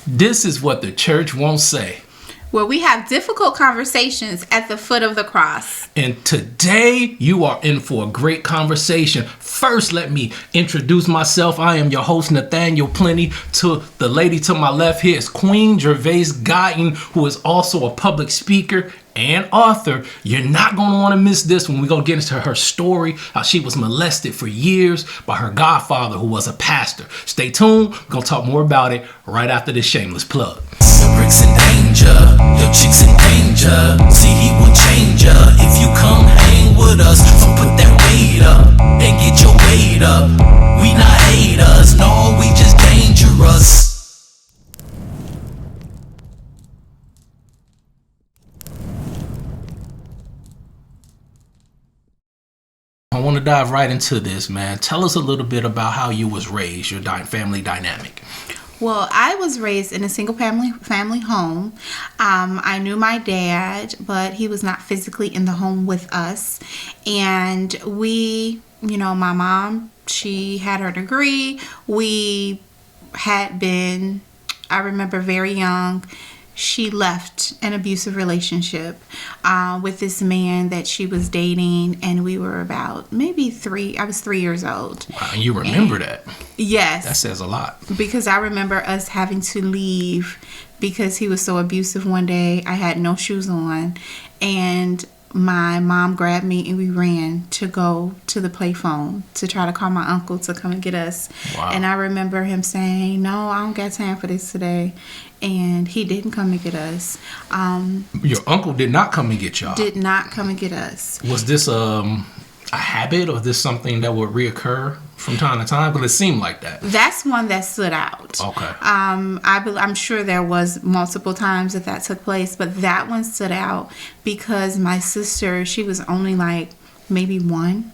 This is what the church won't say. Where we have difficult conversations at the foot of the cross. And today you are in for a great conversation. First, let me introduce myself. I am your host, Nathaniel Plenty. To the lady to my left here is Queen GerVaise Guyton, who is also a public speaker and author. You're not going to want to miss this one. We're going to get into her story, how she was molested for years by her godfather, who was a pastor. Stay tuned. We're going to talk more about it right after this shameless plug. Your bricks in danger, your chicks in danger. See, he will change ya if you come hang with us. So put that weight up and get your weight up. We not haters, no, we just dangerous. I want to dive right into this, man. Tell us a little bit about how you was raised, your family dynamic. Well, I was raised in a single family home. I knew my dad, but he was not physically in the home with us. And we, my mom, she had her degree. We had been, I remember very young, she left an abusive relationship with this man that she was dating, and we were about maybe I was 3 years old. Wow, and you remember that? Yes. That says a lot. Because I remember us having to leave because he was so abusive one day. I had no shoes on, and my mom grabbed me and we ran to go to the payphone to try to call my uncle to come and get us. Wow. And I remember him saying, "No, I don't got time for this today." And he didn't come and get us. Your uncle did not come and get y'all? Did not come and get us. Was this a habit, or this something that would reoccur from time to time? But it seemed like that. That's one that stood out. Okay. I'm sure there was multiple times that took place, but that one stood out because my sister, she was only like maybe one.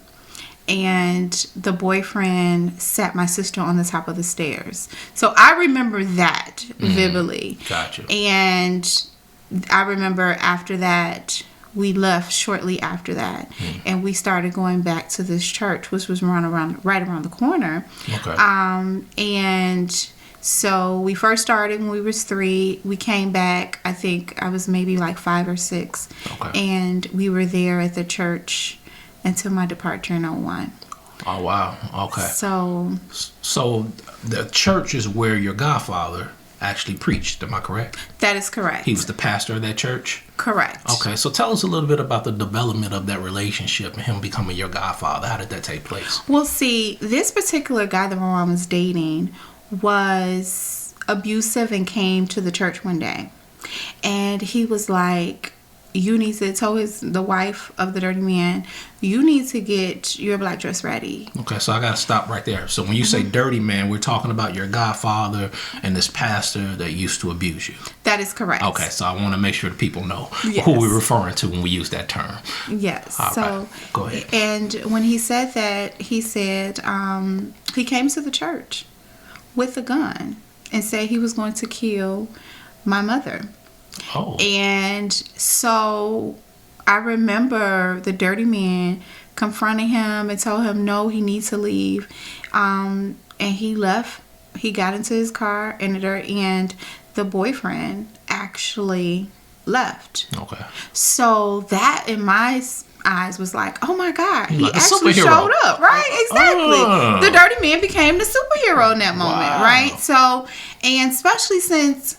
And the boyfriend sat my sister on the top of the stairs. So I remember that vividly. Gotcha. And I remember after that, we left shortly after that. And we started going back to this church, which was right around the corner. Okay. And so we first started when we was 3. We came back, I think I was maybe like 5 or 6. Okay. And we were there at the church until my departure in 2001. Oh, wow. Okay. So the church is where your godfather actually preached. Am I correct? That is correct. He was the pastor of that church? Correct. Okay. So tell us a little bit about the development of that relationship and him becoming your godfather. How did that take place? Well, see, this particular guy that my mom was dating was abusive and came to the church one day. And he was like, you need to tell the wife of the dirty man, you need to get your black dress ready. Okay, so I got to stop right there. So when you say dirty man, we're talking about your godfather and this pastor that used to abuse you. That is correct. Okay, so I want to make sure the people know who we're referring to when we use that term. Yes. All right. Go ahead. And when he said that, he said he came to the church with a gun and said he was going to kill my mother. Oh. And so I remember the dirty man confronting him and told him no, he needs to leave. And he left. He got into his car and the boyfriend actually left. Okay. So that in my eyes was like, oh my God, he like actually showed up, right? Exactly. The dirty man became the superhero in that moment, right? So, and especially since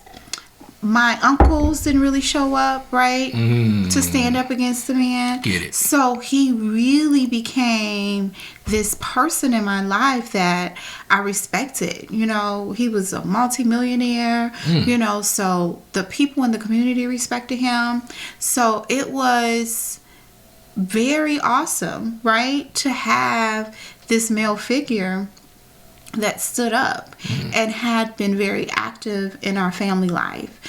my uncles didn't really show up, right, to stand up against the man. Get it. So he really became this person in my life that I respected. He was a multimillionaire, so the people in the community respected him. So it was very awesome, right, to have this male figure that stood up and had been very active in our family life.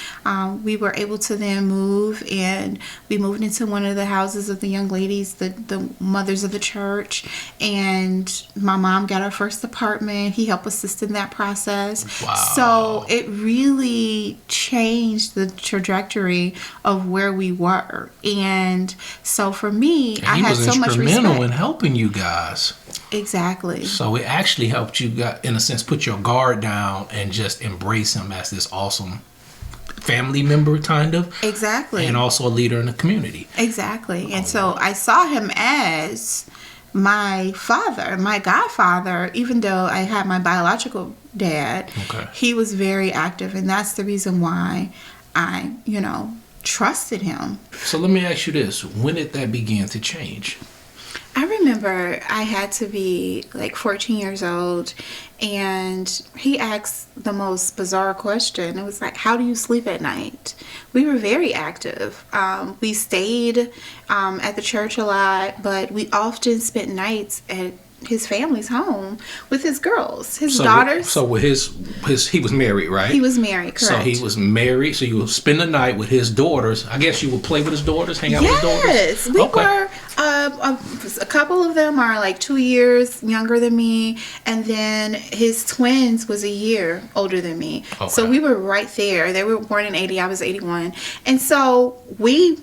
We were able to then move, and we moved into one of the houses of the young ladies, the mothers of the church, and my mom got our first apartment. He helped assist in that process. Wow. So it really changed the trajectory of where we were. And so for me, I had so much respect. He was instrumental in helping you guys. Exactly. So it actually helped you, in a sense, put your guard down and just embrace him as this awesome family member, kind of. Exactly. And also a leader in the community. Exactly. And so I saw him as my father, my godfather, even though I had my biological dad. Okay. He was very active, and that's the reason why I, trusted him. So let me ask you this. When did that begin to change? I remember I had to be like 14 years old, and he asked the most bizarre question. It was like, how do you sleep at night? We were very active. We stayed at the church a lot, but we often spent nights at his family's home with his girls, his daughters. So with his he was married, right? He was married, correct. So he was married, so you would spend the night with his daughters. I guess you would play with his daughters, hang out with his daughters? Yes, we were. A couple of them are like 2 years younger than me, and then his twins was a year older than me. Okay. So we were right there. They were born in 80, I was 81. And so we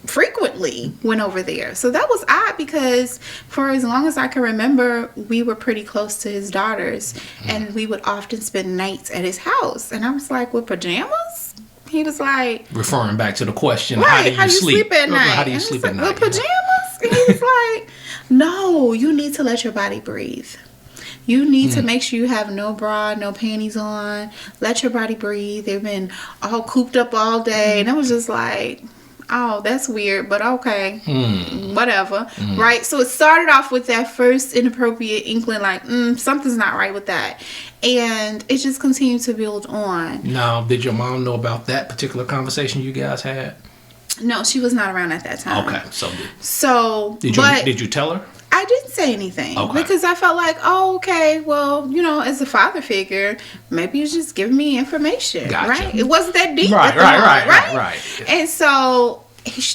frequently went over there. So that was odd because for as long as I can remember, we were pretty close to his daughters, and we would often spend nights at his house. And I was like, with pajamas? He was like, referring back to the question, right, how do you sleep at night? How do you sleep at night? With pajamas? And he was like, no, you need to let your body breathe. You need to make sure you have no bra, no panties on. Let your body breathe. They've been all cooped up all day. And I was just like, oh, that's weird, but okay, whatever, right? So it started off with that first inappropriate inkling, like, something's not right with that. And it just continued to build on. Now, did your mom know about that particular conversation you guys had? No, she was not around at that time. Okay, did you tell her? I didn't say anything because I felt like, oh, okay, well, as a father figure, maybe you're just giving me information, right? It wasn't that deep, right. And so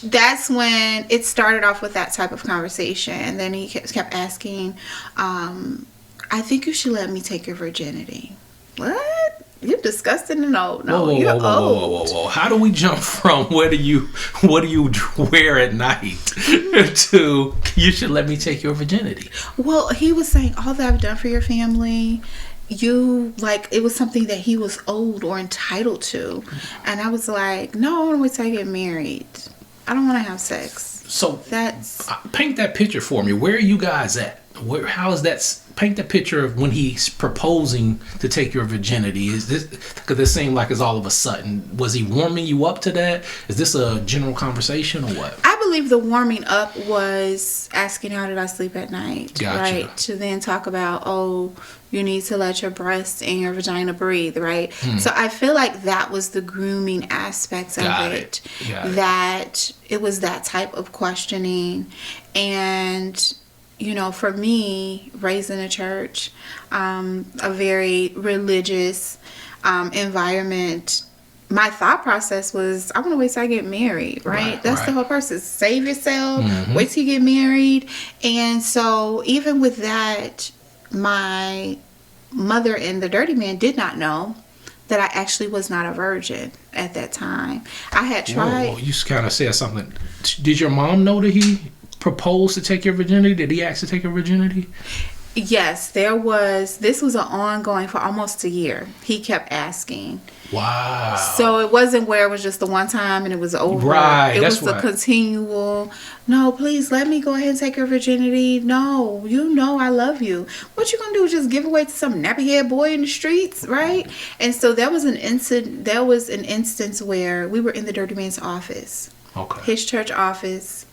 that's when it started off with that type of conversation, and then he kept asking, I think you should let me take your virginity. What? You're disgusting and old. No, you're old. Whoa. How do we jump from what do you wear at night to you should let me take your virginity? Well, he was saying all that I've done for your family, it was something that he was owed or entitled to. And I was like, no, I want to wait till I get married. I don't want to have sex. So paint that picture for me. Where are you guys at? How is that? Paint the picture of when he's proposing to take your virginity. Is this because it seemed like it's all of a sudden? Was he warming you up to that? Is this a general conversation or what? I believe the warming up was asking how did I sleep at night, Gotcha. Right? To then talk about, oh, you need to let your breast and your vagina breathe, right? So I feel like that was the grooming aspects of it. That it was that type of questioning. And for me, raised in a church, a very religious environment, my thought process was, I want to wait till I get married, right? That's the whole process. Save yourself, wait till you get married. And so even with that, my mother and the dirty man did not know that I actually was not a virgin at that time. I had tried. Whoa, you kind of said something. Did your mom know that he proposed to take your virginity? Did he ask to take your virginity? Yes, this was an ongoing for almost a year. He kept asking. Wow. So it wasn't where it was just the one time and it was over. Right. It was the continual, no, please let me go ahead and take your virginity. No, I love you. What you gonna do? Just give away to some nappy head boy in the streets, right? And so there was an instance where we were in the dirty man's office. Okay. His church office.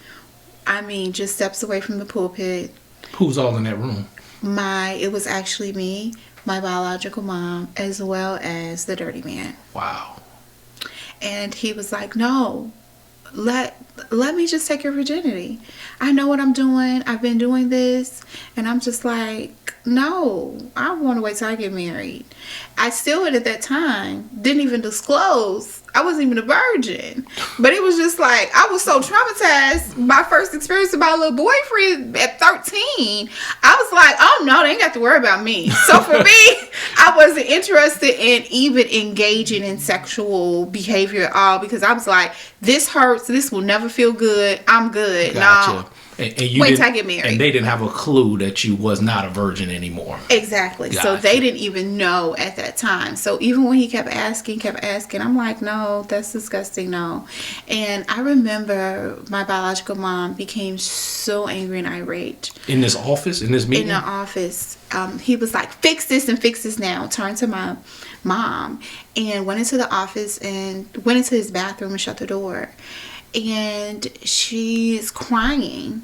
I mean, just steps away from the pulpit. Who's all in that room? It was actually me, my biological mom, as well as the dirty man. Wow. And he was like, no, let me just take your virginity. I know what I'm doing. I've been doing this. And I'm just like, no, I want to wait till I get married. I still, at that time, didn't even disclose I wasn't even a virgin. But it was just like, I was so traumatized. My first experience with my little boyfriend at 13, I was like, oh no, they ain't got to worry about me. So for me, I wasn't interested in even engaging in sexual behavior at all, because I was like, this hurts. This will never feel good. I'm good. Gotcha. And you wait till I get married. And they didn't have a clue that you was not a virgin anymore. Exactly. Gotcha. So they didn't even know at that time. So even when he kept asking, I'm like, no, that's disgusting, no. And I remember my biological mom became so angry and irate. In this office? In this meeting? In the office. He was like, fix this and fix this now. Turned to my mom and went into the office and went into his bathroom and shut the door. And she's crying.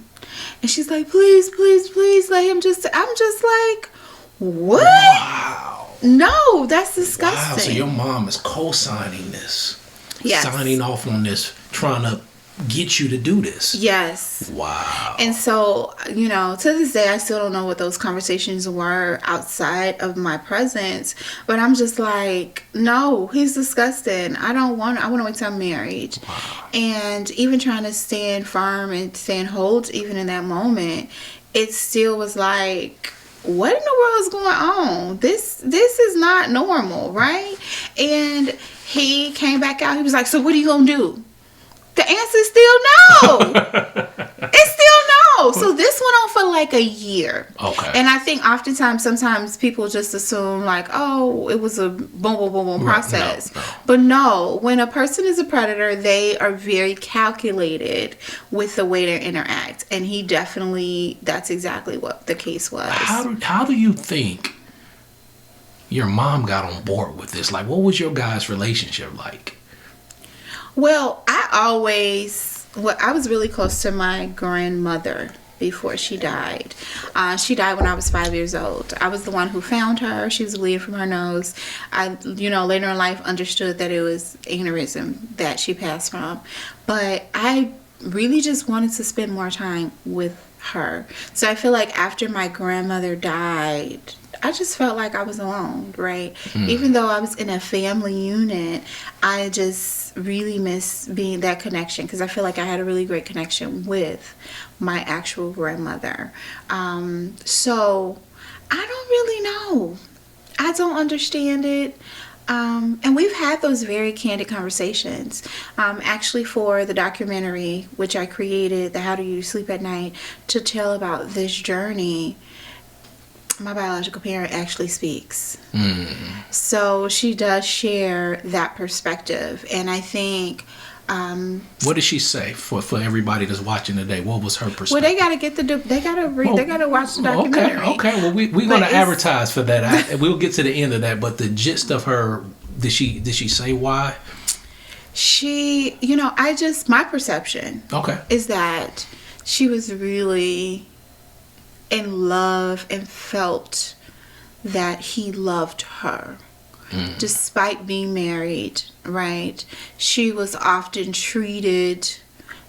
And she's like, please, please, please let him just... I'm just like, what? Wow. No, that's disgusting. Wow, so your mom is co-signing this. Yes. Signing off on this, trying to get you to do this. Yes. Wow. And so, you know, to this day, I still don't know what those conversations were outside of my presence. But I'm just like, no, he's disgusting. I want to wait till I'm married. Wow. And even trying to stand firm and stand hold, even in that moment, it still was like, what in the world is going on? This is not normal, right? And he came back out. He was like, so what are you going to do? The answer is still no. It's still no. So this went on for like a year. Okay. And I think sometimes people just assume like, oh, it was a boom, boom, boom, boom process. No. But no, when a person is a predator, they are very calculated with the way they interact. And he definitely, that's exactly what the case was. How do you think your mom got on board with this? Like, what was your guys' relationship like? Well, I was really close to my grandmother before she died. She died when I was 5 years old. I was the one who found her. She was bleeding from her nose. I, later in life understood that it was aneurysm that she passed from. But I really just wanted to spend more time with her. So I feel like after my grandmother died, I just felt like I was alone, right? Even though I was in a family unit, I just really miss being that connection because I feel like I had a really great connection with my actual grandmother. So I don't really know. I don't understand it. And we've had those very candid conversations. Actually, for the documentary, which I created, the How Do You Sleep at Night, to tell about this journey, my biological parent actually speaks. So she does share that perspective. And I think... what did she say for everybody that's watching today? What was her perspective? Well, they got to they got to watch the documentary. Okay. Well, we're going to advertise for that. We'll get to the end of that. But the gist of her, did she say why? She, my perception is that she was really in love and felt that he loved her. Despite being married, right? She was often treated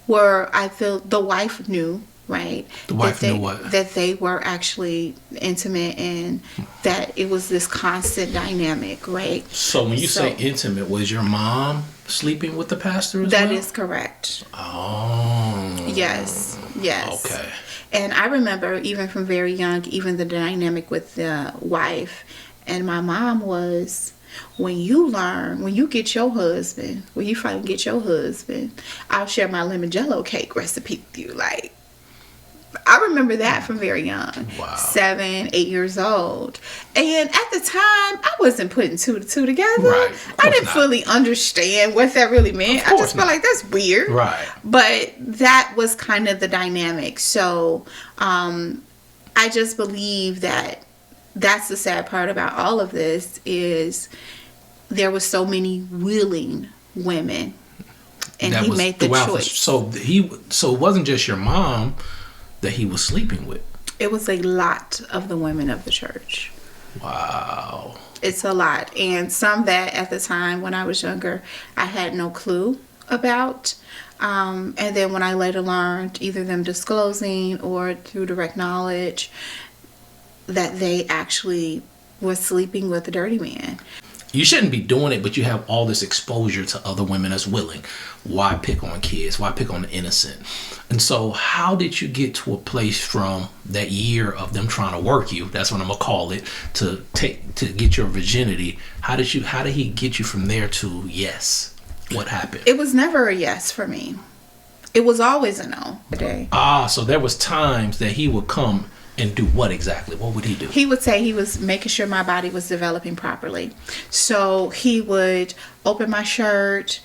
where I feel the wife knew, right? The wife knew what? That they were actually intimate and that it was this constant dynamic, right? So when you say intimate, was your mom sleeping with the pastor as well? That is correct. Oh. Yes. Okay. And I remember even from very young, even the dynamic with the wife and my mom was, when you get your husband, when you finally get your husband, I'll share my lemon jello cake recipe with you. Like, I remember that from very young. Wow. 7, 8 years old. And at the time, I wasn't putting two to two together. Right. I didn't fully understand what that really meant. I just felt like that's weird. Right. But that was kind of the dynamic. So, I just believe that that's the sad part about all of this is there was so many willing women and he made the choice. So it wasn't just your mom that he was sleeping with. It was a lot of the women of the church. Wow. It's a lot. And some that at the time when I was younger, I had no clue about. And then when I later learned, either them disclosing or through direct knowledge, that they actually were sleeping with a dirty man. You shouldn't be doing it, but you have all this exposure to other women as willing. Why pick on kids? Why pick on the innocent? And so how did you get to a place from that year of them trying to work you, that's what I'm going to call it, to get your virginity? How did he get you from there to yes? What happened? It was never a yes for me. It was always a no day. So there was times that he would come and do what exactly? What would he do? He would say he was making sure my body was developing properly. So he would open my shirt.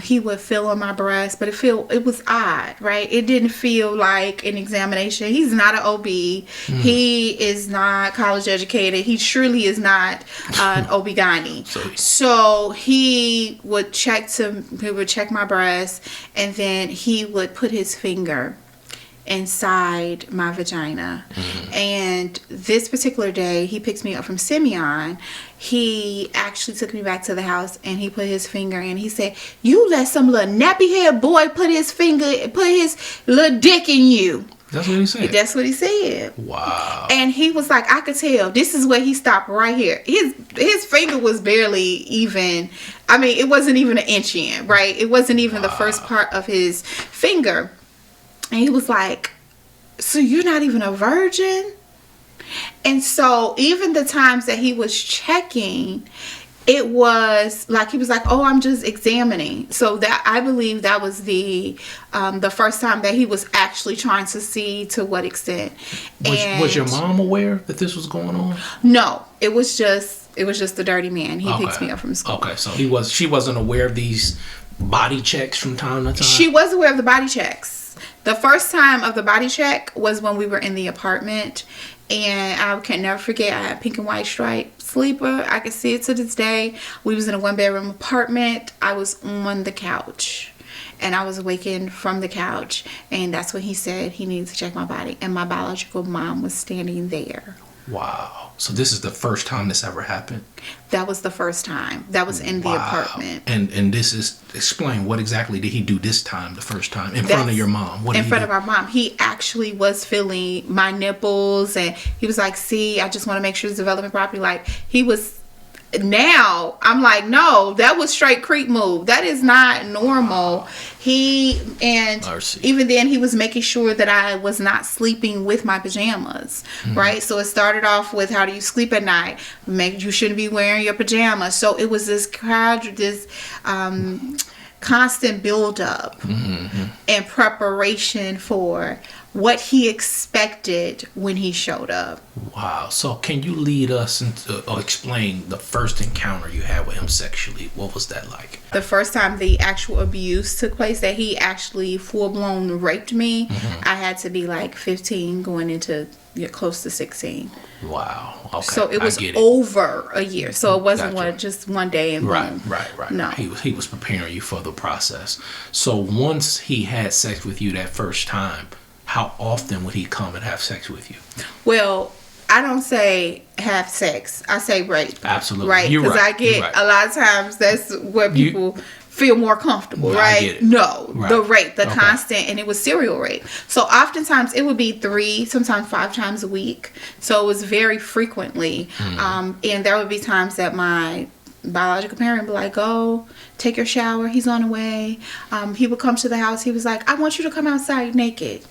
He would feel on my breast, but it was odd, right? It didn't feel like an examination. He's not an OB. He is not college educated. He surely is not an OB-GYN. So he would check my breast, and then he would put his finger inside my vagina. And this particular day, he picked me up from Simeon. He actually took me back to the house, and he put his finger in. He said, "You let some little nappy head boy put his little dick in you." That's what he said. That's what he said. Wow. And he was like, I could tell. This is where he stopped right here. His finger was barely even, I mean, it wasn't even an inch in, right? It wasn't even the first part of his finger. And he was like, "So you're not even a virgin?" And so even the times that he was checking, it was like, he was like, "Oh, I'm just examining." So that, I believe that was the first time that he was actually trying to see to what extent. Was your mom aware that this was going on? No, it was just the dirty man. He picked me up from school. Okay, so she wasn't aware of these body checks from time to time? She was aware of the body checks. The first time of the body check was when we were in the apartment, and I can never forget, I had pink and white striped sleeper. I can see it to this day. We was in a 1-bedroom apartment. I was on the couch, and I was awakened from the couch, and that's when he said he needed to check my body, and my biological mom was standing there. Wow. So this is the first time this ever happened? That was the first time. That was in the apartment. And this is, explain, what exactly did he do this time, the first time, in front of your mom? In front of our mom. He actually was feeling my nipples, and he was like, "See, I just want to make sure it's developing properly." Like, he was, now I'm like, no, that was straight creep move. That is not normal. Even then, he was making sure that I was not sleeping with my pajamas, right? So it started off with, how do you sleep at night? You shouldn't be wearing your pajamas. So it was this constant buildup and preparation for what he expected when he showed up. Wow. So can you lead us into, or explain the first encounter you had with him sexually? What was that like? The first time the actual abuse took place, that he actually full-blown raped me, I had to be like 15 going into close to 16. Wow. Okay. So it was over a year. So it wasn't just one day and right. No. He was preparing you for the process. So once he had sex with you that first time, how often would he come and have sex with you? Well, I don't say have sex. I say rape. Absolutely. Right? Because I get a lot of times that's where people feel more comfortable, right? I get it. No, the rape, the constant, and it was serial rape. So oftentimes it would be 3, sometimes 5 times a week. So it was very frequently. And there would be times that my biological parent would be like, "Go take your shower. He's on the way." He would come to the house. He was like, "I want you to come outside naked,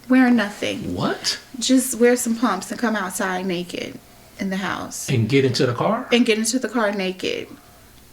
wearing nothing." What? Just wear some pumps and come outside naked in the house. And get into the car? And get into the car naked.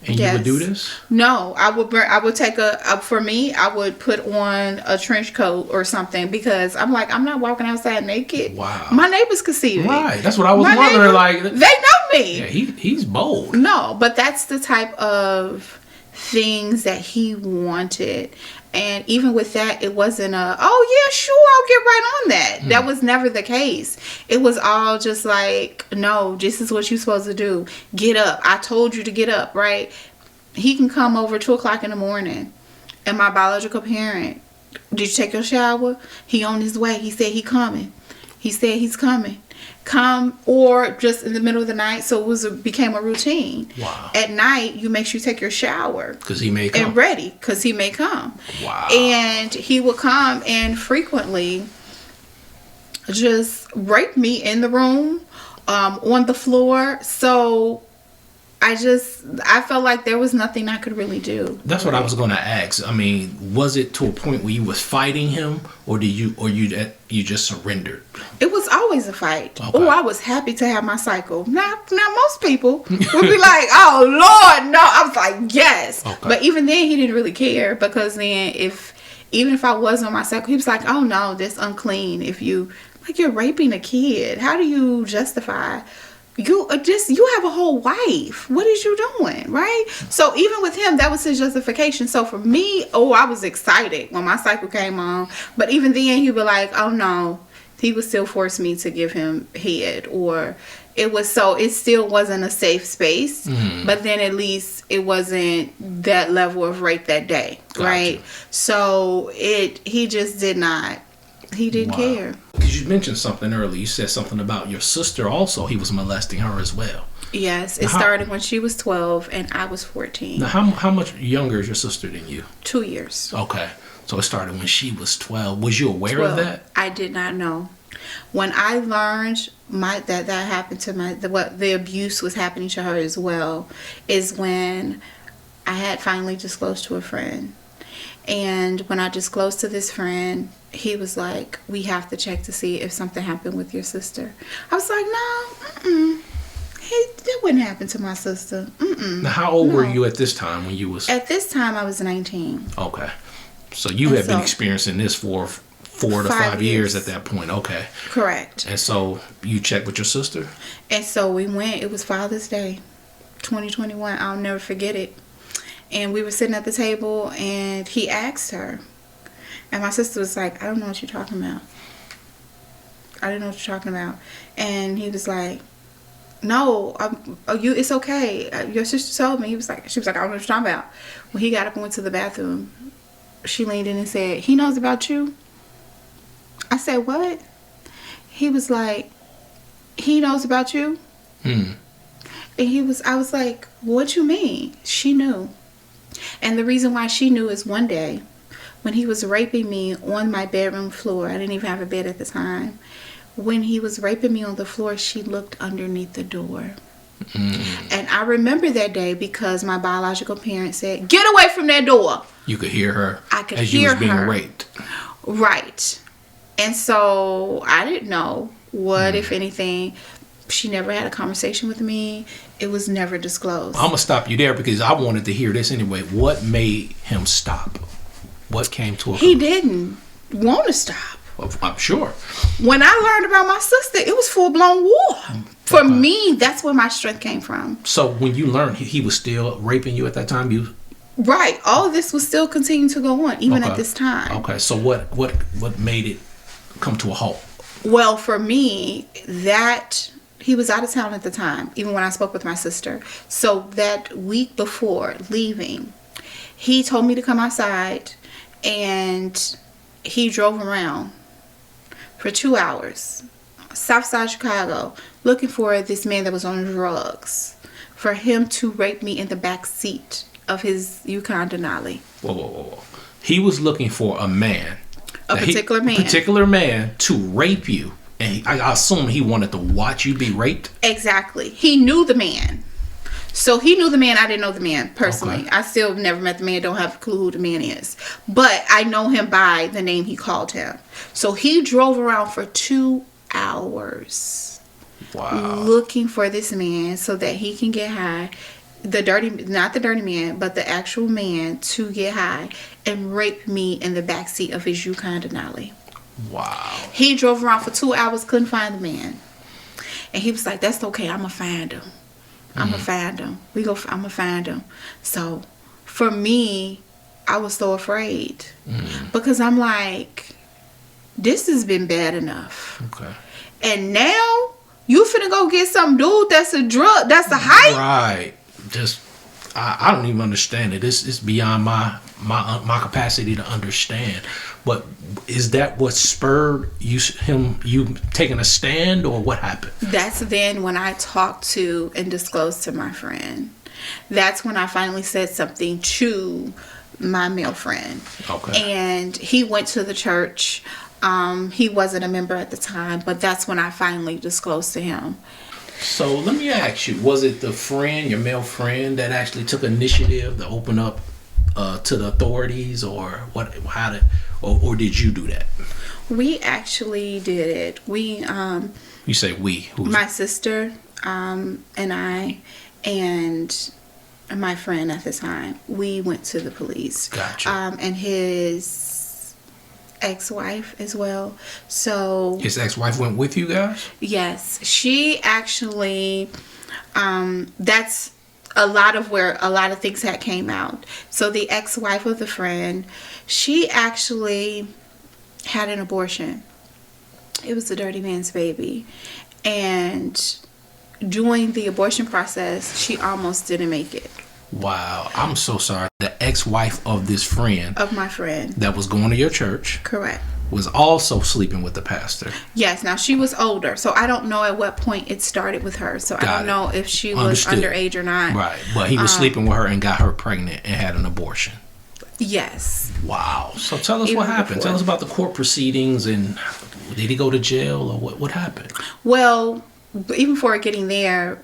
And you would do this? No, I would take for me, I would put on a trench coat or something, because I'm like, I'm not walking outside naked. Wow. My neighbors could see me. Right. That's what I was wondering. Like, they know me. Yeah, he's bold. No, but that's the type of things that he wanted. And even with that, it wasn't "Oh yeah, sure, I'll get right on that." That was never the case. It was all just like, "No, this is what you're supposed to do. Get up. I told you to get up," right? He can come over 2:00 in the morning, and my biological parent, "Did you take your shower? He on his way. He said he coming. He said he's coming." Come, or just in the middle of the night. So it became a routine. Wow. At night, you make sure you take your shower. Because he may come. And ready, because he may come. Wow. And he will come and frequently just rape me in the room, on the floor. So I felt like there was nothing I could really do. That's what I was going to ask. I mean, was it to a point where you was fighting him, or you just surrendered? It was always a fight. Okay. Oh, I was happy to have my cycle. Now most people would be like, "Oh Lord, no." I was like, yes. Okay. But even then, he didn't really care, because then if even if I was on my cycle, he was like, oh no, that's unclean. If you, like, you're raping a kid. How do you justify? You have a whole wife. What is you doing, right? So even with him, that was his justification. So for me, I was excited when my cycle came on. But even then, he'd be like, oh no, he would still force me to give him head, or it still wasn't a safe space. But then at least it wasn't that level of rape that day, right? So he just did not. He didn't care. Because you mentioned something earlier. You said something about your sister also. He was molesting her as well. Yes, it started when she was 12 and I was 14. Now, how much younger is your sister than you? 2 years. Okay. So it started when she was 12. Was you aware of that? I did not know. When I learned that happened to the abuse was happening to her as well, is when I had finally disclosed to a friend. And when I disclosed to this friend, he was like, we have to check to see if something happened with your sister. I was like, no, that wouldn't happen to my sister. Now, how old were you at this time when you was? At this time, I was 19. Okay. So you had been experiencing this for 4 to 5 years at that point. Okay. Correct. And so you checked with your sister? And so we went. It was Father's Day, 2021. I'll never forget it. And we were sitting at the table, and he asked her. And my sister was like, I don't know what you're talking about. I didn't know what you're talking about. And he was like, no, it's okay. Your sister told me. She was like, I don't know what you're talking about. When he got up and went to the bathroom, she leaned in and said, he knows about you? I said, what? He was like, he knows about you? And I was like, what you mean? She knew. And the reason why she knew is one day when he was raping me on my bedroom floor, I didn't even have a bed at the time. When he was raping me on the floor, she looked underneath the door. And I remember that day because my biological parents said, get away from that door. You could hear her. I could as hear you was being her. Raped. Right. And so I didn't know what, if anything. She never had a conversation with me. It was never disclosed. I'm going to stop you there because I wanted to hear this anyway. What made him stop? What came to a He didn't want to stop. Well, I'm sure. When I learned about my sister, it was full-blown war. For me, that's where my strength came from. So when you learned he was still raping you at that time, Right. All of this was still continuing to go on, even at this time. Okay. So what made it come to a halt? Well, for me, he was out of town at the time, even when I spoke with my sister. So that week before leaving, he told me to come outside, and he drove around for 2 hours, Southside Chicago, looking for this man that was on drugs, for him to rape me in the back seat of his Yukon Denali. Whoa. He was looking for a man. A particular man to rape you. And I assume he wanted to watch you be raped? Exactly. He knew the man. So he knew the man. I didn't know the man personally. Okay. I still never met the man. Don't have a clue who the man is. But I know him by the name he called him. So he drove around for 2 hours. Wow. Looking for this man so that he can get high. Not the dirty man, but the actual man to get high and rape me in the backseat of his Yukon Denali. Wow. He drove around for 2 hours, couldn't find the man. And he was like, that's okay, I'm going to find him. I'm going to find him. I'm going to find him. So, for me, I was so afraid. Because I'm like, this has been bad enough. Okay. And now, you finna go get some dude that's a drug, that's a hype? Right. Just, I don't even understand it. It's beyond my capacity to understand. But is that what spurred you taking a stand, or what happened? That's then when I talked to and disclosed to my friend. That's when I finally said something to my male friend. Okay. And he went to the church. He wasn't a member at the time, but that's when I finally disclosed to him. So let me ask you, was it your male friend, that actually took initiative to open up to the authorities, or what? Or did you do that? We actually did it. You say we? My sister, and I, and my friend at the time. We went to the police. Gotcha. And his ex-wife as well. So his ex-wife went with you guys? yes, she actually, that's a lot of where a lot of things had came out. So the ex-wife of the friend, she actually had an abortion. It was the dirty man's baby. And during the abortion process, she almost didn't make it. Wow, I'm so sorry. The ex-wife of this friend, Of my friend. that was going to your church, Correct. was also sleeping with the pastor. Yes, now she was older, so I don't know at what point it started with her. So I don't know if she was underage or not. Right, but he was sleeping with her and got her pregnant and had an abortion. Yes. Wow. So tell us Even what happened. before. Tell us about the court proceedings, and did he go to jail, or what happened? Well, even before getting there,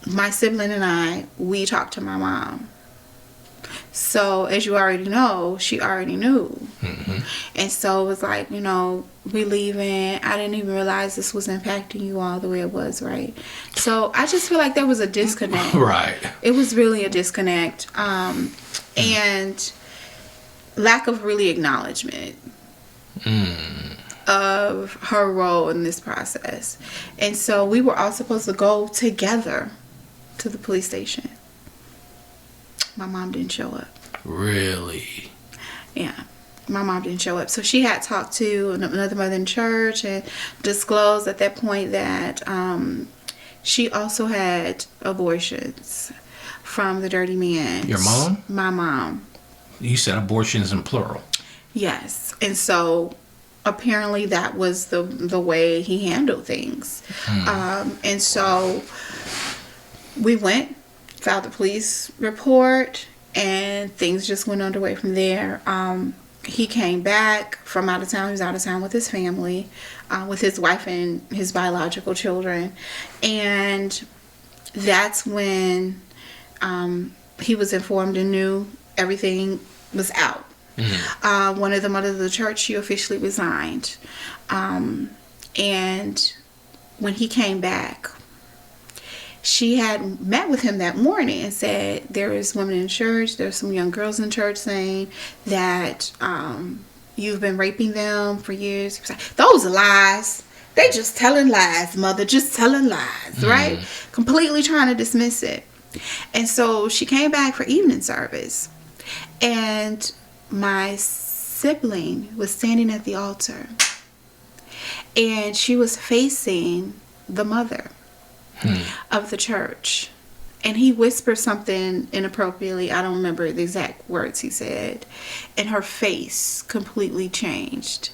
my sibling and we talked to my mom. So, as you already know, she already knew. Mm-hmm. And so it was like, we leaving. I didn't even realize this was impacting you all the way it was, right? So, I just feel like there was a disconnect. Right. It was really a disconnect. And lack of really acknowledgement of her role in this process. And so we were all supposed to go together to the police station. My mom didn't show up. Really? Yeah. My mom didn't show up. So she had talked to another mother in church and disclosed at that point that she also had abortions from the dirty man. Your mom? My mom. You said abortions in plural. Yes. And so apparently that was the way he handled things. And so we went, filed the police report, and things just went underway from there. He came back from out of town. He was out of town with his family, with his wife and his biological children. And that's when he was informed and knew everything was out. Mm-hmm. One of the mothers of the church, she officially resigned. And when he came back, she had met with him that morning and said, there is women in church, there's some young girls in church saying that you've been raping them for years. He was like, those are lies. They just telling lies, mother, just telling lies, right? Completely trying to dismiss it. And so she came back for evening service. And my sibling was standing at the altar. And she was facing the mother of the church. And he whispered something inappropriately. I don't remember the exact words he said. And her face completely changed.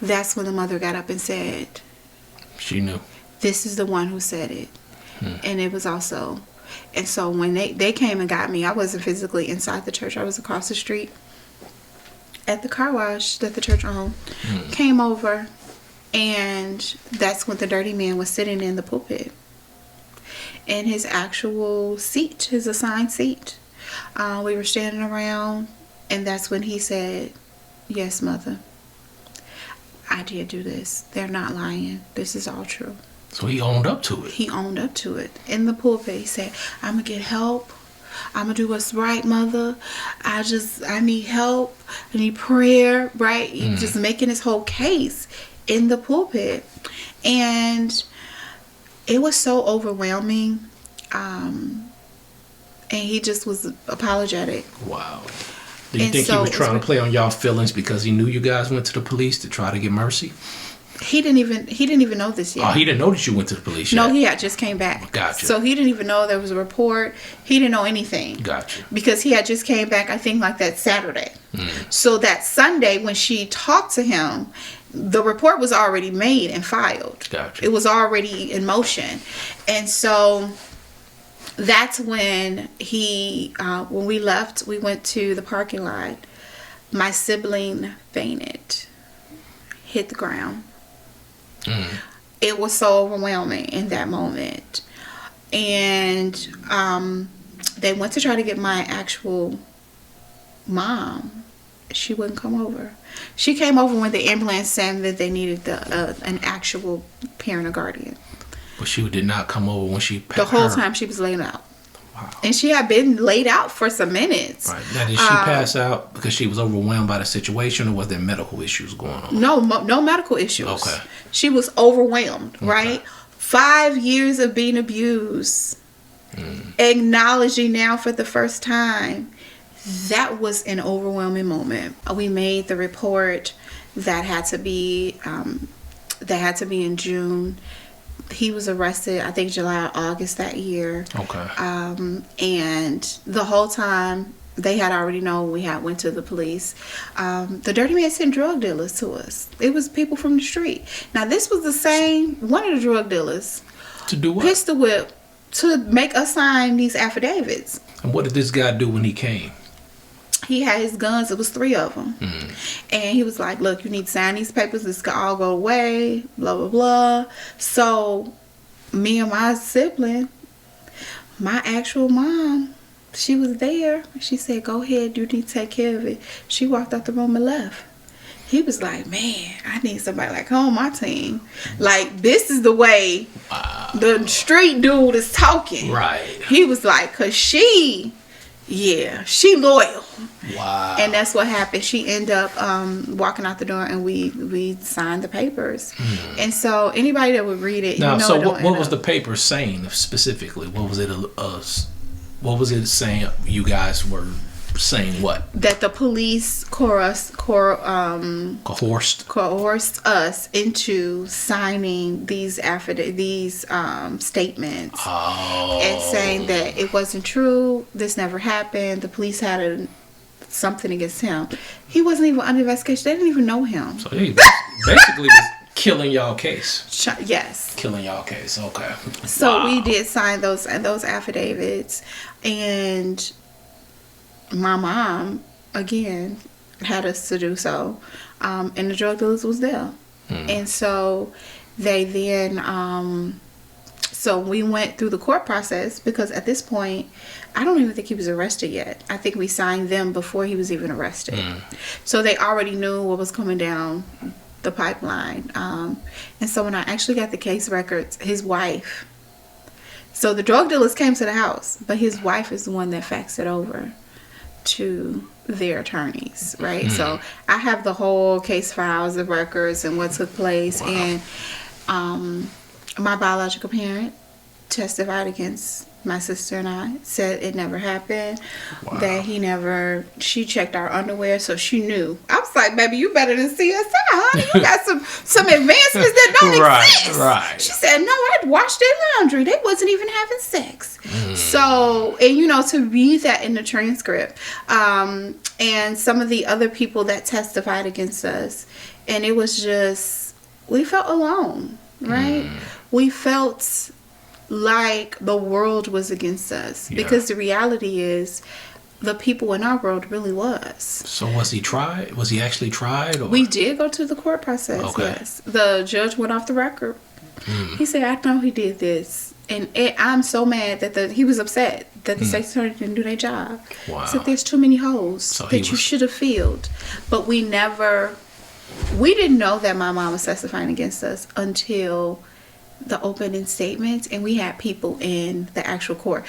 That's when the mother got up and said, she knew. This is the one who said it. And it was also... And so when they came and got me, I wasn't physically inside the church. I was across the street at the car wash that the church owned. Came over, and that's when the dirty man was sitting in the pulpit. In his actual seat, his assigned seat. We were standing around, and that's when he said, yes, mother, I did do this. They're not lying. This is all true. So he owned up to it. He owned up to it. In the pulpit, he said, I'm going to get help. I'm going to do what's right, mother. I need help. I need prayer, right? He just making his whole case in the pulpit. And it was so overwhelming. And he just was apologetic. Wow. Do you think he was trying to play on y'all feelings because he knew you guys went to the police to try to get mercy? He didn't even know this yet. Oh, he didn't know that you went to the police yet? No, he had just came back. Gotcha. So he didn't even know there was a report. He didn't know anything. Gotcha. Because he had just came back, I think, like that Saturday. So that Sunday, when she talked to him, the report was already made and filed. Gotcha. It was already in motion. And so that's when when we left, we went to the parking lot. My sibling fainted, hit the ground. It was so overwhelming in that moment. And they went to try to get my actual mom. She wouldn't come over. She came over when the ambulance said that they needed an actual parent or guardian. But she did not come over when she... The whole time she was laying out. Wow. And she had been laid out for some minutes. Right. Now, did she pass out because she was overwhelmed by the situation, or was there medical issues going on? No medical issues. Okay. She was overwhelmed, right? 5 years of being abused. Acknowledging now for the first time, that was an overwhelming moment. We made the report that had to be in June. He was arrested, I think, July or August that year. Okay. And the whole time, they had already known we had went to the police. The dirty man sent drug dealers to us. It was people from the street. Now, this was the same, one of the drug dealers. To do what? Pistol whip to make us sign these affidavits. And what did this guy do when he came? He had his guns. It was 3 of them. And he was like, look, you need to sign these papers. This could all go away. Blah, blah, blah. So me and my sibling, my actual mom, she was there. She said, go ahead. You need to take care of it. She walked out the room and left. He was like, man, I need somebody like her on my team. Like, this is the way the street dude is talking. Right. He was like, because she loyal. Wow. And that's what happened. She ended up walking out the door, and we signed the papers. And so anybody that would read it, now, you know, so what was the paper saying specifically? What was it? What was it saying? You guys were saying what? That the police coerced us into signing these statements, and saying that it wasn't true. This never happened. The police had something against him. He wasn't even under investigation. They didn't even know him. So he basically was killing y'all case. Yes. Killing y'all case. Okay. So we did sign those affidavits, and my mom again had us to do so, and the drug dealers was there. And so they then so we went through the court process, because at this point I don't even think he was arrested yet. I think we signed them before he was even arrested. So they already knew what was coming down the pipeline. And so when I actually got the case records, his wife, so the drug dealers came to the house, but his wife is the one that faxed it over to their attorneys, right? So I have the whole case files, the records, and what took place. And my biological parent testified against my sister and I, said it never happened. That she checked our underwear, so she knew. I was like, baby, you better than CSI, honey. You got some advancements that don't exist. Right. She said, no, I'd washed their laundry. They wasn't even having sex. So, and to read that in the transcript, and some of the other people that testified against us, and it was just, we felt alone, right? We felt like the world was against us, because the reality is the people in our world really was. So was he tried? Was he actually tried? Or? We did go to the court process. Okay. Yes, the judge went off the record. He said, I know he did this, and I'm so mad that he was upset that the state attorney didn't do their job. Wow. He said there's too many holes that you should have filled. But we didn't know that my mom was testifying against us until the opening statements, and we had people in the actual court.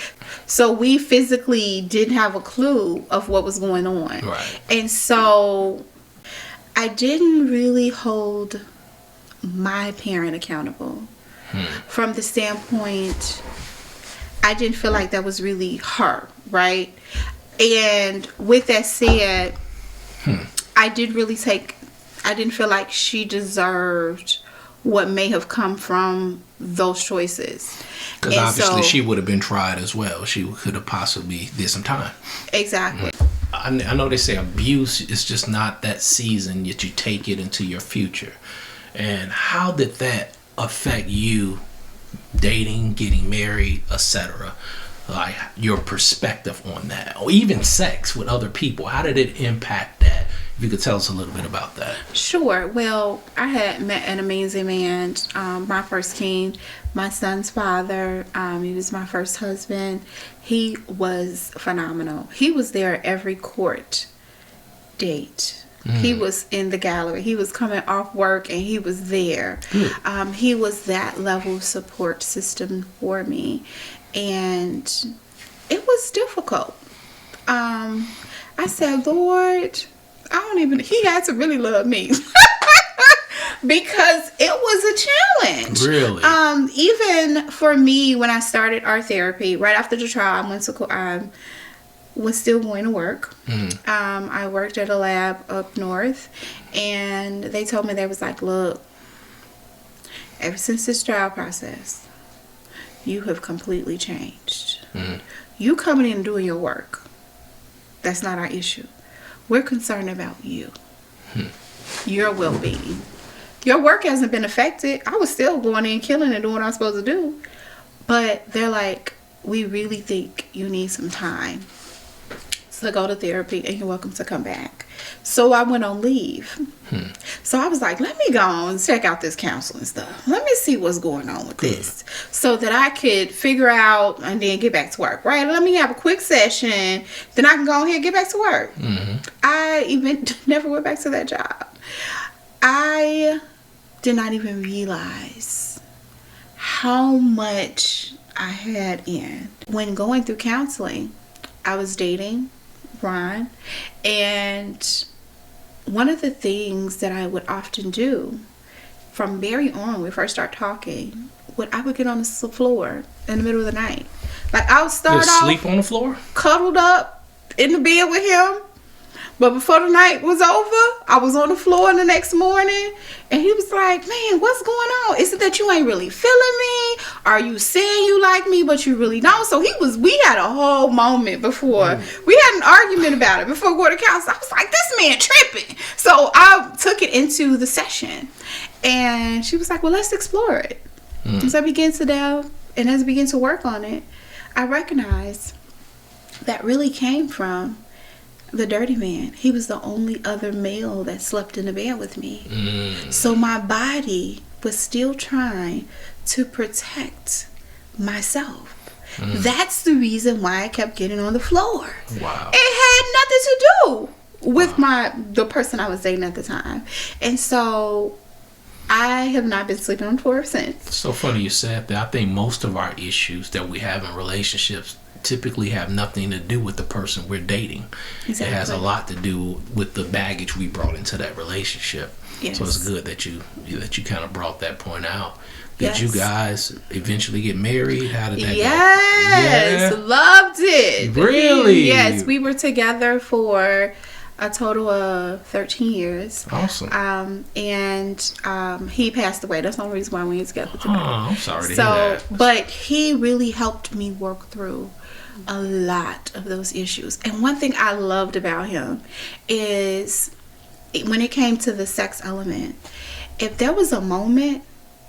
So we physically didn't have a clue of what was going on. Right. And so I didn't really hold my parent accountable from the standpoint, I didn't feel like that was really her, right? And with that said, I didn't feel like she deserved what may have come from those choices. Because obviously she would have been tried as well. She could have possibly did some time. Exactly. I know they say abuse is just not that season, yet you take it into your future. And how did that affect you dating, getting married, etc.? Like your perspective on that, or even sex with other people. How did it impact that? If you could tell us a little bit about that. Sure. Well, I had met an amazing man, my first king, my son's father. He was my first husband. He was phenomenal. He was there at every court date. He was in the gallery. He was coming off work and he was there. He was that level of support system for me. And it was difficult. I said, Lord, he had to really love me. Because it was a challenge. Really? Even for me, when I started art therapy, right after the trial, I was still going to work. I worked at a lab up north, and they told me, they was like, look, ever since this trial process, you have completely changed. You coming in and doing your work, that's not our issue. We're concerned about you. Your well-being. Your work hasn't been affected. I was still going in, killing and doing what I'm supposed to do. But they're like, we really think you need some time to go to therapy, and you're welcome to come back. So I went on leave. So I was like, let me go on and check out this counseling stuff. Let me see what's going on with this, so that I could figure out and then get back to work, right? Let me have a quick session, then I can go ahead and get back to work. I even never went back to that job. I did not even realize how much I had in. When going through counseling, I was dating Ron, and one of the things that I would often do from very on, when we first start talking, I would get on the floor in the middle of the night. Like, I would start off sleep on the floor, cuddled up in the bed with him. But before the night was over, I was on the floor the next morning, and he was like, man, what's going on? Is it that you ain't really feeling me? Are you saying you like me, but you really don't? So we had a whole moment before. We had an argument about it before going to counsel. I was like, this man tripping. So I took it into the session, and she was like, well, let's explore it. As I began to delve, and as I began to work on it, I recognized that really came from the dirty man. He was the only other male that slept in the bed with me. So my body was still trying to protect myself. That's the reason why I kept getting on the floor. Wow. It had nothing to do with the person I was dating at the time. And so I have not been sleeping on the floor since. It's so funny you said that. I think most of our issues that we have in relationships typically have nothing to do with the person we're dating. Exactly. It has a lot to do with the baggage we brought into that relationship. Yes. So it's good that you kind of brought that point out. Did you guys eventually get married? How did that go? Yes, loved it. Really? Yes, we were together for a total of 13 years. Awesome. And he passed away. That's the only reason why we ain't together today. Oh, I'm sorry to hear that. But he really helped me work through a lot of those issues. And one thing I loved about him is when it came to the sex element, if there was a moment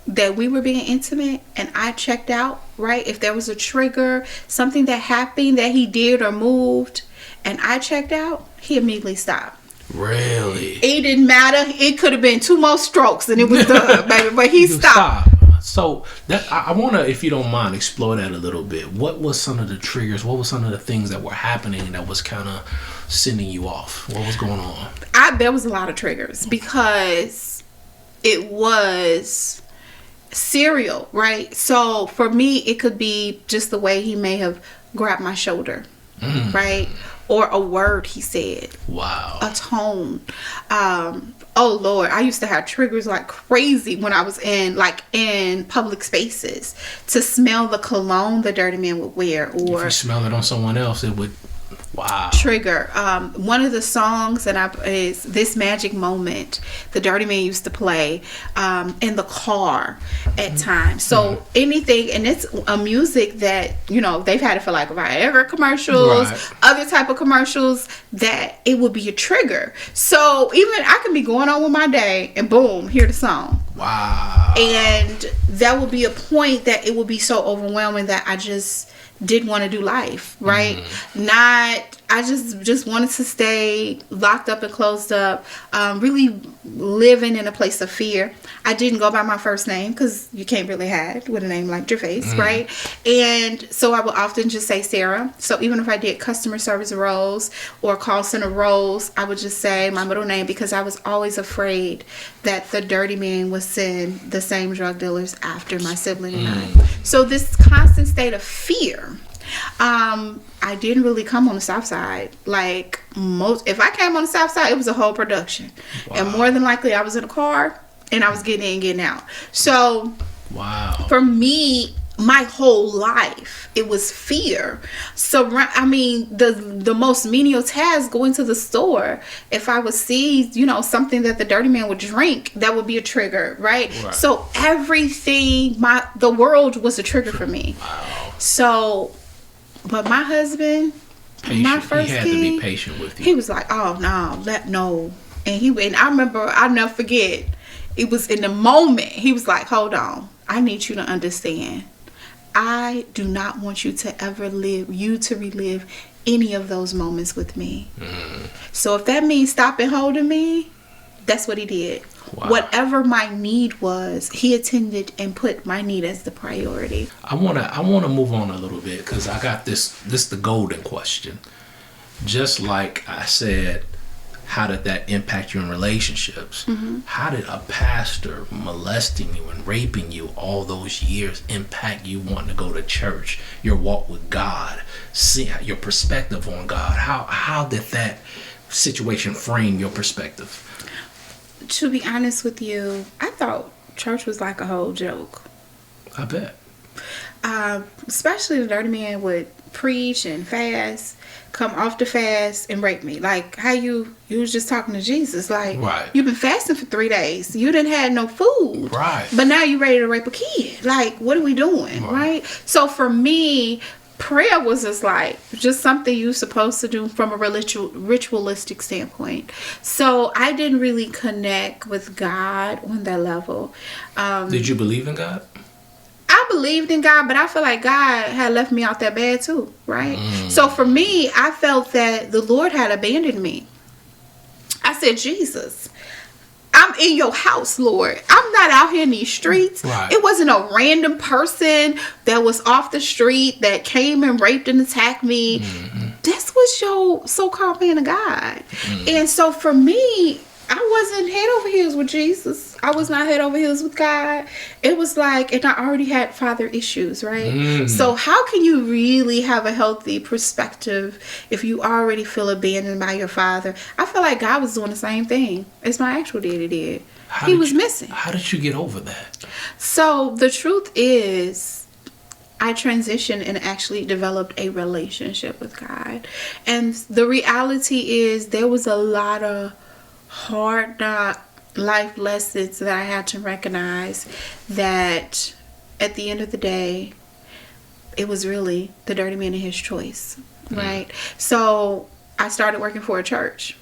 that we were being intimate and I checked out, right? If there was a trigger, something that happened that he did or moved, and I checked out, he immediately stopped. Really? It didn't matter. It could have been 2 more strokes and it was done, baby. But he stopped. So I want to, if you don't mind, explore that a little bit. What was some of the triggers? What were some of the things that were happening that was kind of sending you off? What was going on? There was a lot of triggers because it was serial, right? So for me, it could be just the way he may have grabbed my shoulder, right? Or a word he said. Wow. A tone. Oh Lord, I used to have triggers like crazy when I was in public spaces to smell the cologne the dirty man would wear, or if you smell it on someone else, it would. Wow. Trigger. One of the songs that is This Magic Moment, the dirty man used to play in the car at times. So anything, and it's a music that, they've had it for like Viagra commercials, other type of commercials, that it would be a trigger. So even I can be going on with my day and boom, hear the song. Wow. And that would be a point that it would be so overwhelming that I just didn't want to do life, right? I just wanted to stay locked up and closed up, really living in a place of fear. I didn't go by my first name because you can't really hide with a name like GerVaise, right? And so I would often just say Sarah. So even if I did customer service roles or call center roles, I would just say my middle name because I was always afraid that the dirty man would send the same drug dealers after my sibling and I. So this constant state of fear I didn't really come on the South Side. Like if I came on the South Side, it was a whole production. Wow. And more than likely I was in a car and I was getting in and getting out. So wow. For me, my whole life, it was fear. So, I mean, the most menial task, going to the store, if I would see, something that the dirty man would drink, that would be a trigger, right? So everything, the world was a trigger for me. Wow. So, but my husband, my first he had kid, to be patient with you. He was like, oh, no. And I remember, I'll never forget, it was in the moment, he was like, hold on, I need you to understand. I do not want you to relive any of those moments with me. So if that means stop and holding me, that's what he did. Wow. Whatever my need was, he attended and put my need as the priority. I wanna move on a little bit because I got this the golden question. Just like I said, how did that impact you in relationships? Mm-hmm. How did a pastor molesting you and raping you all those years impact you wanting to go to church, your walk with God, see your perspective on God? How did that situation frame your perspective? To be honest with you, I thought church was like a whole joke. I bet. Especially the dirty man would preach and fast, come off the fast and rape me. Like how you was just talking to Jesus. Like, right. You've been fasting for 3 days. You didn't have no food. Right. But now you ready to rape a kid. Like, what are we doing? Right. So for me, prayer was just something you're supposed to do from a ritualistic standpoint. So I didn't really connect with God on that level. Did you believe in God? I believed in God, but I feel like God had left me out that bad too, right? So for me, I felt that the Lord had abandoned me. I said, Jesus, I'm in your house, Lord. I'm not out here in these streets. Right. It wasn't a random person that was off the street that came and raped and attacked me. Mm-hmm. This was your so-called man of God. Mm-hmm. And so for me, I wasn't head over heels with Jesus. I was not head over heels with God. It was like, and I already had father issues, right? Mm. So how can you really have a healthy perspective if you already feel abandoned by your father? I feel like God was doing the same thing as my actual daddy did. He was missing. How did you get over that? So the truth is, I transitioned and actually developed a relationship with God. And the reality is there was a lot of hard life lessons that I had to recognize that at the end of the day, it was really the dirty man and his choice, right? So I started working for a church.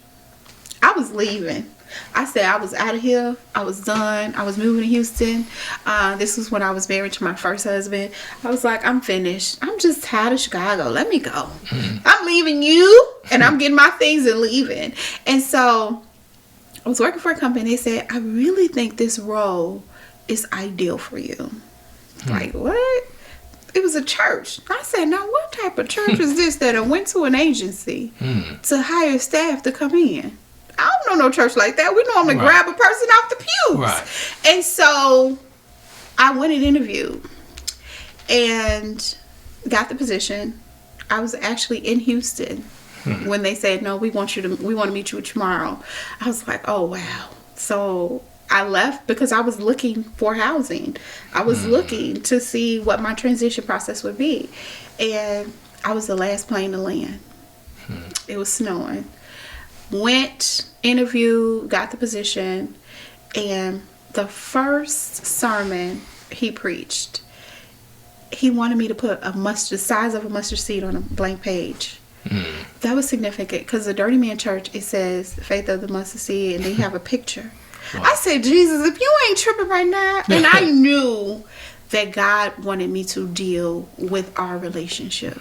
I was leaving. I said I was out of here. I was done. I was moving to Houston. This was when I was married to my first husband. I was like, I'm finished. I'm just tired of Chicago. Let me go. I'm leaving you, and I'm getting my things and leaving. And so I was working for a company. They said, I really think this role is ideal for you. Like, what? It was a church. I said, now what type of church is this that I went to an agency to hire staff to come in? I don't know no church like that. We normally grab a person off the pews. Right. And so I went and interviewed and got the position. I was actually in Houston when they said, no, we want to meet you tomorrow. I was like, oh, wow. So I left because I was looking for housing. I was looking to see what my transition process would be. And I was the last plane to land. It was snowing. Went, interviewed, got the position. And the first sermon he preached, he wanted me to put the size of a mustard seed on a blank page. That was significant because the Dirty Man Church, it says faith of the mustard seed, and they have a picture. Wow. I said, Jesus, if you ain't tripping right now. And I knew that God wanted me to deal with our relationship.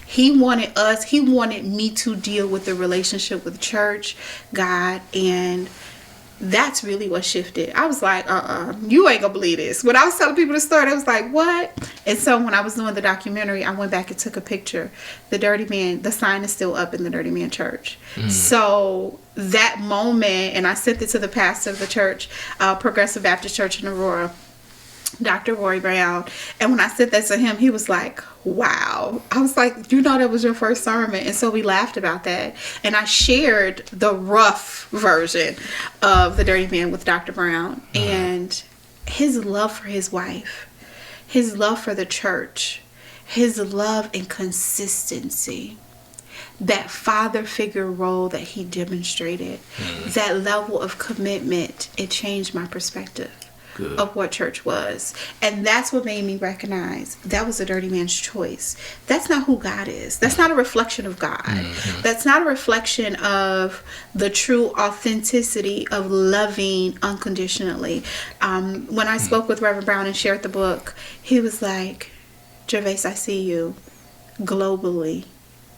He wanted me to deal with the relationship with church, God, and that's really what shifted. I was like, you ain't gonna believe this. When I was telling people the story, I was like, what? And so when I was doing the documentary, I went back and took a picture. The Dirty Man, the sign is still up in the Dirty Man Church. So that moment, and I sent it to the pastor of the church, Progressive Baptist Church in Aurora. Dr. Roy Brown. And when I said that to him, he was like, wow. I was like, you know, that was your first sermon. And so we laughed about that. And I shared the rough version of The Dirty Man with Dr. Brown. And his love for his wife, his love for the church, his love and consistency, that father figure role that he demonstrated, that level of commitment, it changed my perspective. Good. Of what church was. And that's what made me recognize that was a dirty man's choice. That's not who God is. That's not a reflection of God. That's not a reflection of the true authenticity of loving unconditionally. When I spoke with Reverend Brown and shared the book, he was like, GerVaise, I see you globally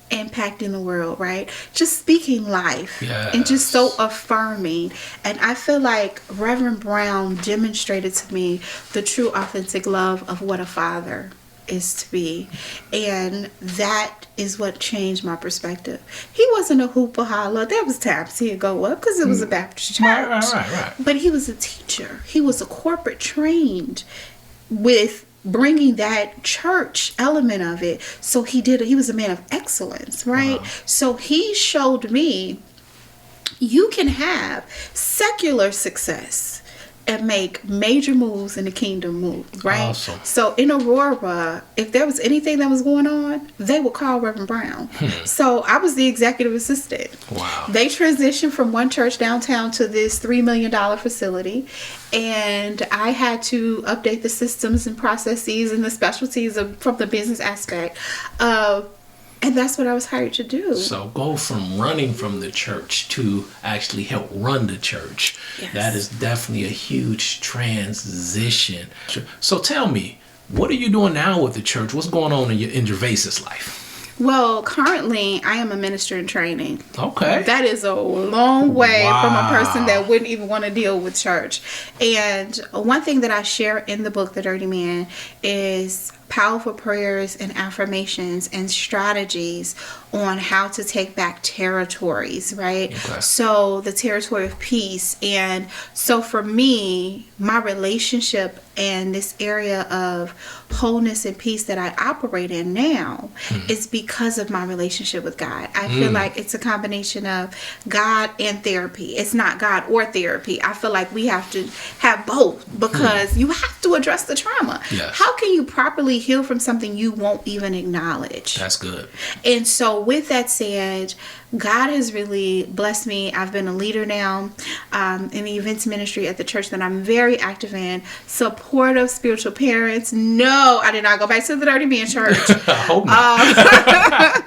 impacting the world, right? Just speaking life. Yes. And just so affirming. And I feel like Reverend Brown demonstrated to me the true authentic love of what a father is to be. And that is what changed my perspective. He wasn't a hooper holler. There was times he'd go up because it was a Baptist church. Right. But he was a teacher. He was a corporate trained with bringing that church element of it. So he was a man of excellence, right? So he showed me you can have secular success and make major moves in the kingdom move, right? Awesome. So in Aurora, if there was anything that was going on, they would call Reverend Brown. So I was the executive assistant. Wow. They transitioned from one church downtown to this $3 million facility. And I had to update the systems and processes and the specialties from the business aspect. And that's what I was hired to do. So go from running from the church to actually help run the church. Yes. That is definitely a huge transition. So tell me, what are you doing now with the church? What's going on in GerVaise's life? Well, currently, I am a minister in training. Okay. That is a long way from a person that wouldn't even want to deal with church. And one thing that I share in the book, The Dirty Man, is powerful prayers and affirmations and strategies on how to take back territories, right? Okay. So the territory of peace. And so for me, my relationship and this area of wholeness and peace that I operate in now is because of my relationship with God. I feel like it's a combination of God and therapy. It's not God or therapy. I feel like we have to have both because you have to address the trauma. Yes. How can you properly heal from something you won't even acknowledge? That's good. And so with that said, God has really blessed me. I've been a leader now in the events ministry at the church that I'm very active in. Supportive spiritual parents. No, I did not go back to the Dirty Man church. I hope not.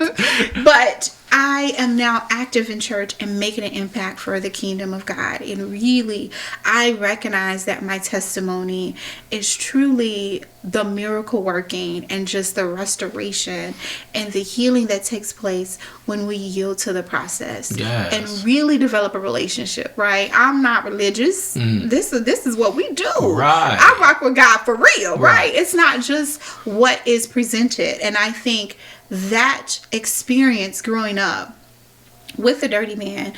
But I am now active in church and making an impact for the kingdom of God. And really, I recognize that my testimony is truly the miracle working and just the restoration and the healing that takes place when we yield to the process. Yes. And really develop a relationship, right? I'm not religious. This is what we do. Right. I rock with God for real, right? It's not just what is presented. And I think that experience growing up with the Dirty Man,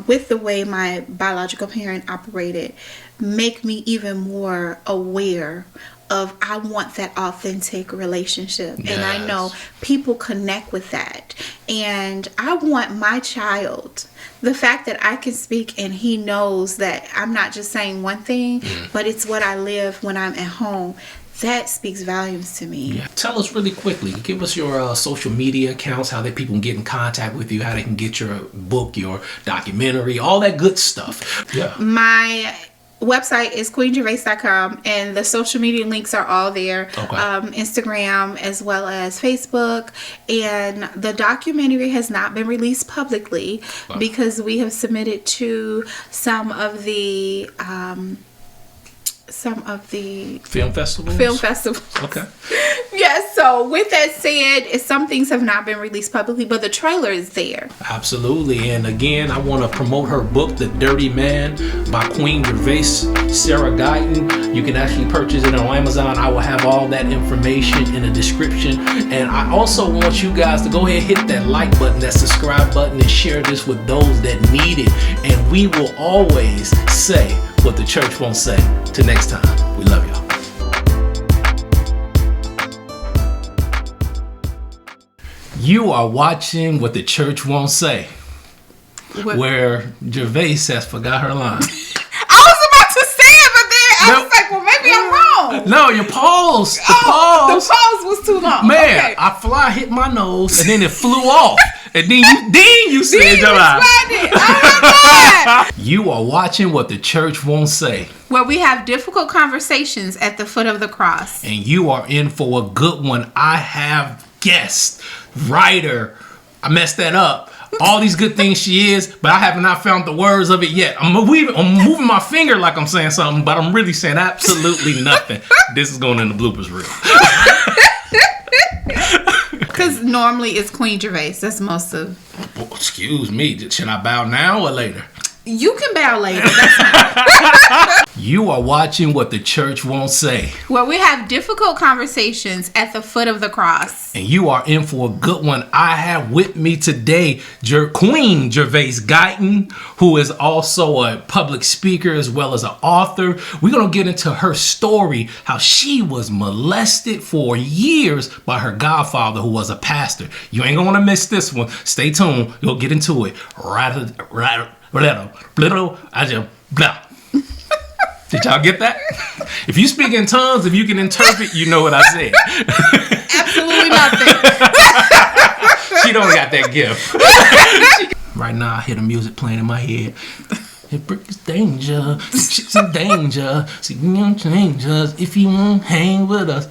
with the way my biological parent operated, make me even more aware of I want that authentic relationship. Yes. And I know people connect with that. And I want my child, the fact that I can speak and he knows that I'm not just saying one thing, but it's what I live when I'm at home. That speaks volumes to me. Yeah. Tell us really quickly, give us your social media accounts, how people can get in contact with you, how they can get your book, your documentary, all that good stuff. Yeah. My website is queengervaise.com and the social media links are all there. Okay. Instagram as well as Facebook. And the documentary has not been released publicly because we have submitted to some of the film festivals. Okay. Yes. So with that said, some things have not been released publicly, but the trailer is there. Absolutely. And again, I want to promote her book, The Dirty Man, by Queen GerVaise Guyton. You can actually purchase it on Amazon. I will have all that information in the description. And I also want you guys to go ahead and hit that like button, that subscribe button, and share this with those that need it. And we will always say what the church won't say. Till next time, we love y'all. You are watching What the Church Won't Say, What? where GerVaise has forgot her line. I was about to say it, but then I was like, well, maybe I'm wrong. No, your pause. The The pause. pause was too long. Man, Okay. I fly hit my nose and then it flew off. And then you said Then you your line. responded. Oh my God. You are watching What the Church Won't Say. Where we have difficult conversations at the foot of the cross. And you are in for a good one. I have guest, writer. I messed that up. All these good things she is, but I have not found the words of it yet. I'm moving my finger like I'm saying something, but I'm really saying absolutely nothing. This is going in the bloopers reel. Because normally it's Queen GerVaise. That's most of... Oh, excuse me. Should I bow now or later? You can bow later. That's fine. You are watching What the Church Won't Say. Where we have difficult conversations at the foot of the cross. And you are in for a good one. I have with me today Queen GerVaise Guyton, who is also a public speaker as well as an author. We're going to get into her story, how she was molested for years by her godfather, who was a pastor. You ain't going to miss this one. Stay tuned. You'll get into it. Did y'all get that? If you speak in tongues, if you can interpret, you know what I said. Absolutely nothing. She don't got that gift. Right now, I hear the music playing in my head. It brings danger. Shit's in danger. So you won't change us if you won't hang with us.